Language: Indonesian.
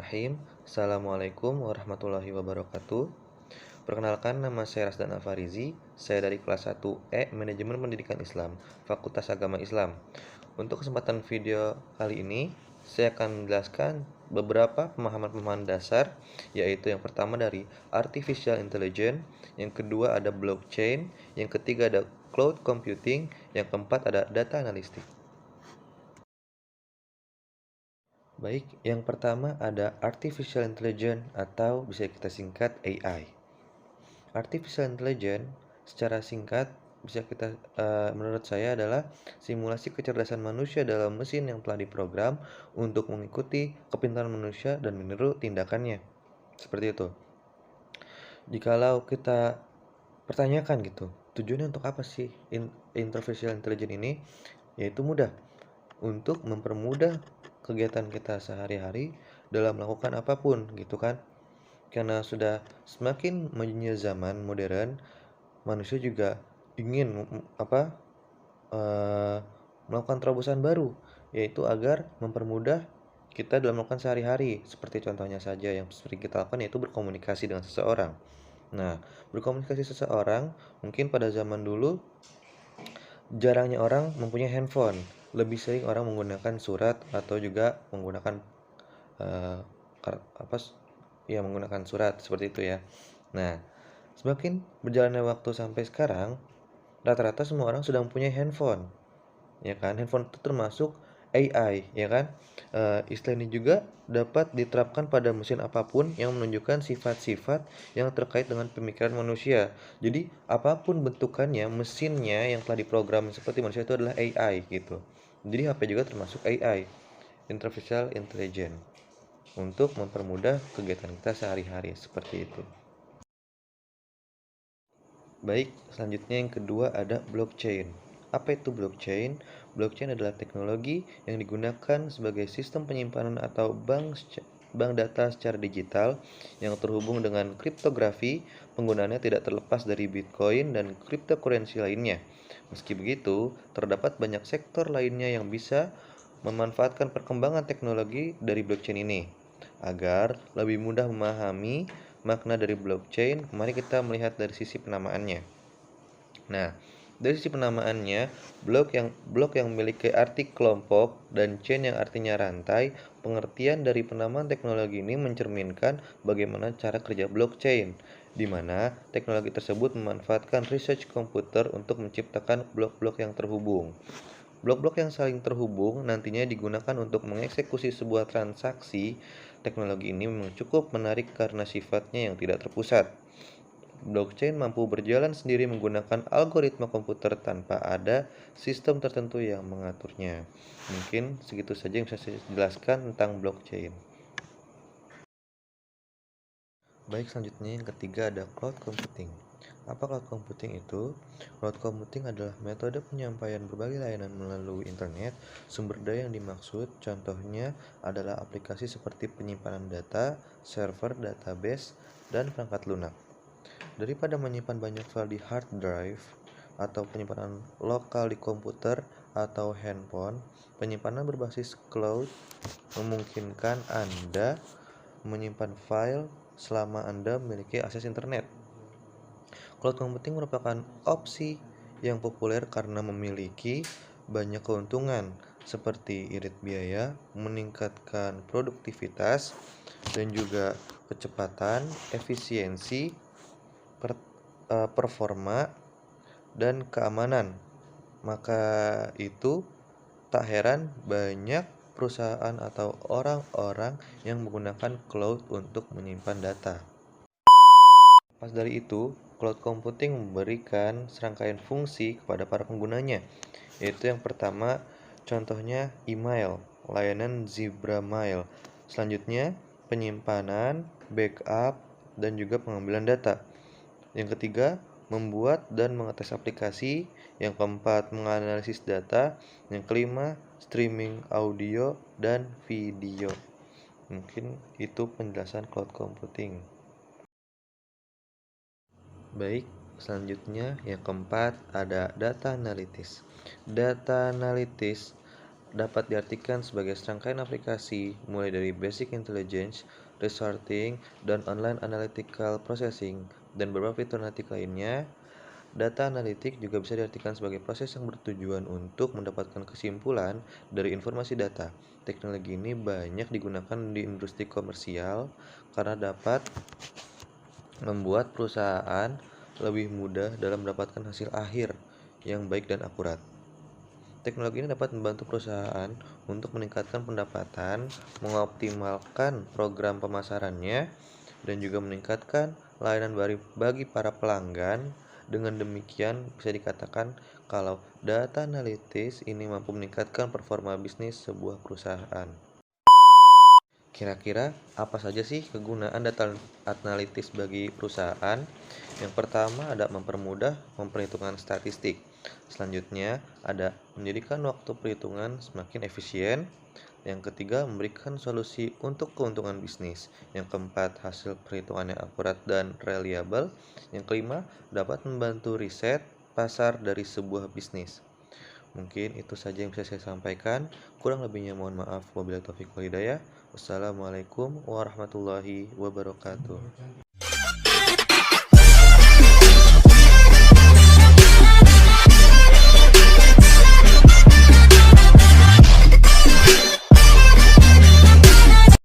Bismillahirrahmanirrahim. Assalamualaikum warahmatullahi wabarakatuh. Perkenalkan, nama saya Rasdan Alfarizi. Saya dari kelas 1E Manajemen Pendidikan Islam, Fakultas Agama Islam. Untuk kesempatan video kali ini, saya akan menjelaskan beberapa pemahaman-pemahaman dasar, yaitu yang pertama dari Artificial Intelligence, yang kedua ada blockchain, yang ketiga ada cloud computing, yang keempat ada data analitik. Baik, yang pertama ada Artificial Intelligence atau bisa kita singkat AI. Artificial Intelligence secara singkat bisa kita menurut saya adalah simulasi kecerdasan manusia dalam mesin yang telah diprogram untuk mengikuti kepintaran manusia dan meniru tindakannya. Seperti itu. Jikalau kita pertanyakan gitu, tujuannya untuk apa sih Artificial Intelligence ini? Yaitu mudah untuk mempermudah kegiatan kita sehari-hari dalam melakukan apapun gitu kan. Karena sudah semakin majunya zaman modern, manusia juga ingin melakukan terobosan baru, yaitu agar mempermudah kita dalam melakukan sehari-hari. Seperti contohnya saja yang sering kita lakukan yaitu berkomunikasi dengan seseorang. Nah, berkomunikasi seseorang mungkin pada zaman dulu jarangnya orang mempunyai handphone. Lebih sering orang menggunakan surat atau juga menggunakan uh, menggunakan surat seperti itu ya. Nah, semakin berjalannya waktu sampai sekarang, rata-rata semua orang sudah mempunyai handphone, ya kan? Handphone itu termasuk AI, ya kan? Istilah ini juga dapat diterapkan pada mesin apapun yang menunjukkan sifat-sifat yang terkait dengan pemikiran manusia. Jadi, apapun bentukannya, mesinnya yang telah diprogram seperti manusia itu adalah AI gitu. Jadi, HP juga termasuk AI, Artificial Intelligence, untuk mempermudah kegiatan kita sehari-hari seperti itu. Baik, selanjutnya yang kedua ada blockchain. Apa itu blockchain? Blockchain adalah teknologi yang digunakan sebagai sistem penyimpanan atau bank data secara digital yang terhubung dengan kriptografi. Penggunaannya tidak terlepas dari Bitcoin dan cryptocurrency lainnya. Meski begitu, terdapat banyak sektor lainnya yang bisa memanfaatkan perkembangan teknologi dari blockchain ini. Agar lebih mudah memahami makna dari blockchain, mari kita melihat dari sisi penamaannya. Nah, dari sisi penamaannya, blok yang memiliki arti kelompok dan chain yang artinya rantai, pengertian dari penamaan teknologi ini mencerminkan bagaimana cara kerja blockchain, di mana teknologi tersebut memanfaatkan research komputer untuk menciptakan blok-blok yang terhubung. Blok-blok yang saling terhubung nantinya digunakan untuk mengeksekusi sebuah transaksi. Teknologi ini memang cukup menarik karena sifatnya yang tidak terpusat. Blockchain mampu berjalan sendiri menggunakan algoritma komputer tanpa ada sistem tertentu yang mengaturnya. Mungkin segitu saja yang bisa saya jelaskan tentang blockchain. Baik, selanjutnya yang ketiga ada cloud computing. Apa cloud computing itu? Cloud computing adalah metode penyampaian berbagai layanan melalui internet. Sumber daya yang dimaksud contohnya adalah aplikasi seperti penyimpanan data, server, database, dan perangkat lunak. Daripada menyimpan banyak file di hard drive atau penyimpanan lokal di komputer atau handphone, penyimpanan berbasis cloud memungkinkan Anda menyimpan file selama Anda memiliki akses internet. Cloud computing merupakan opsi yang populer karena memiliki banyak keuntungan seperti irit biaya, meningkatkan produktivitas, dan juga kecepatan, efisiensi, performa, dan keamanan. Maka itu tak heran banyak perusahaan atau orang-orang yang menggunakan cloud untuk menyimpan data. Pas dari itu, cloud computing memberikan serangkaian fungsi kepada para penggunanya, yaitu yang pertama, contohnya email, layanan Zebra Mail. Selanjutnya, penyimpanan, backup, dan juga pengambilan data. Yang ketiga, membuat dan mengetes aplikasi. Yang keempat, menganalisis data. Yang kelima, streaming audio dan video. Mungkin itu penjelasan cloud computing. Baik, selanjutnya yang keempat ada data analitis. Data analitis dapat diartikan sebagai serangkaian aplikasi mulai dari basic intelligence, resorting, dan online analytical processing, dan beberapa fitur analitik lainnya. Data analitik juga bisa diartikan sebagai proses yang bertujuan untuk mendapatkan kesimpulan dari informasi data. Teknologi ini banyak digunakan di industri komersial karena dapat membuat perusahaan lebih mudah dalam mendapatkan hasil akhir yang baik dan akurat. Teknologi ini dapat membantu perusahaan untuk meningkatkan pendapatan, mengoptimalkan program pemasarannya, dan juga meningkatkan layanan bagi para pelanggan. Dengan demikian, bisa dikatakan kalau data analitis ini mampu meningkatkan performa bisnis sebuah perusahaan. Kira-kira apa saja sih kegunaan data analitis bagi perusahaan? Yang pertama ada mempermudah memperhitungkan statistik. Selanjutnya ada menjadikan waktu perhitungan semakin efisien. Yang ketiga memberikan solusi untuk keuntungan bisnis. Yang keempat hasil perhitungan yang akurat dan reliable. Yang kelima dapat membantu riset pasar dari sebuah bisnis. Mungkin itu saja yang bisa saya sampaikan. Kurang lebihnya mohon maaf. Wabillahi taufiq wal hidayah. Wassalamualaikum warahmatullahi wabarakatuh.